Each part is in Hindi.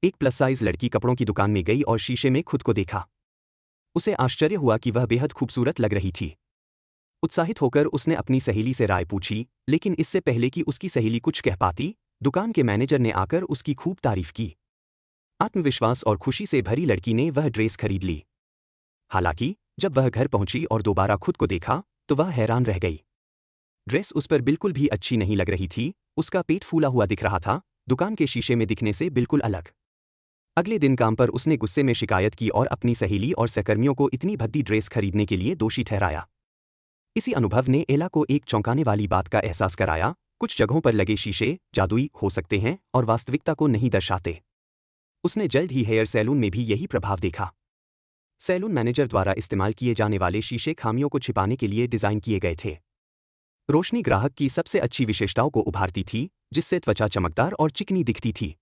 एक प्लस साइज लड़की कपड़ों की दुकान में गई और शीशे में खुद को देखा। उसे आश्चर्य हुआ कि वह बेहद खूबसूरत लग रही थी। उत्साहित होकर उसने अपनी सहेली से राय पूछी, लेकिन इससे पहले कि उसकी सहेली कुछ कह पाती, दुकान के मैनेजर ने आकर उसकी खूब तारीफ की। आत्मविश्वास और खुशी से भरी लड़की ने वह ड्रेस खरीद ली। हालांकि जब वह घर पहुंची और दोबारा खुद को देखा, तो वह हैरान रह गई। ड्रेस उस पर बिल्कुल भी अच्छी नहीं लग रही थी, उसका पेट फूला हुआ दिख रहा था, दुकान के शीशे में दिखने से बिल्कुल अलग। अगले दिन काम पर उसने गुस्से में शिकायत की और अपनी सहेली और सहकर्मियों को इतनी भद्दी ड्रेस खरीदने के लिए दोषी ठहराया। इसी अनुभव ने एला को एक चौंकाने वाली बात का एहसास कराया, कुछ जगहों पर लगे शीशे जादुई हो सकते हैं और वास्तविकता को नहीं दर्शाते। उसने जल्द ही हेयर सैलून में भी यही प्रभाव देखा। सैलून मैनेजर द्वारा इस्तेमाल किए जाने वाले शीशे खामियों को छिपाने के लिए डिजाइन किए गए थे। रोशनी ग्राहक की सबसे अच्छी विशेषताओं को उभारती थी, जिससे त्वचा चमकदार और चिकनी दिखती थी।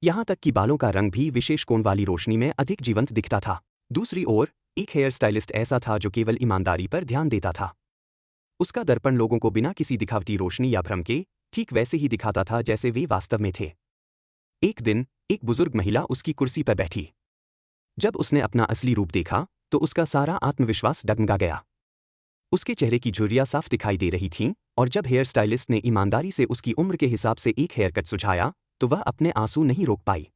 यहां तक कि बालों का रंग भी विशेष कोण वाली रोशनी में अधिक जीवंत दिखता था। दूसरी ओर, एक हेयर स्टाइलिस्ट ऐसा था जो केवल ईमानदारी पर ध्यान देता था। उसका दर्पण लोगों को बिना किसी दिखावटी रोशनी या भ्रम के ठीक वैसे ही दिखाता था जैसे वे वास्तव में थे। एक दिन, एक बुजुर्ग महिला उसकी कुर्सी पर बैठी। जब उसने अपना असली रूप देखा, तो उसका सारा आत्मविश्वास डगमगा गया। उसके चेहरे की झुर्रियां साफ दिखाई दे रही थीं, और जब हेयर स्टाइलिस्ट ने ईमानदारी से उसकी उम्र के हिसाब से एक हेयर कट सुझाया, तो वह अपने आंसू नहीं रोक पाई।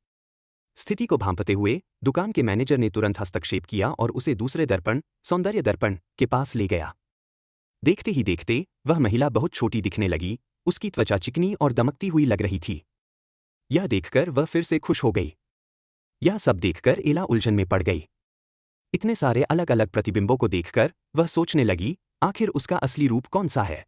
स्थिति को भांपते हुए दुकान के मैनेजर ने तुरंत हस्तक्षेप किया और उसे दूसरे दर्पण, सौंदर्य दर्पण, के पास ले गया। देखते ही देखते वह महिला बहुत छोटी दिखने लगी, उसकी त्वचा चिकनी और दमकती हुई लग रही थी। यह देखकर वह फिर से खुश हो गई। यह सब देखकर एला उलझन में पड़ गई। इतने सारे अलग अलग प्रतिबिंबों को देखकर वह सोचने लगी, आखिर उसका असली रूप कौन सा है।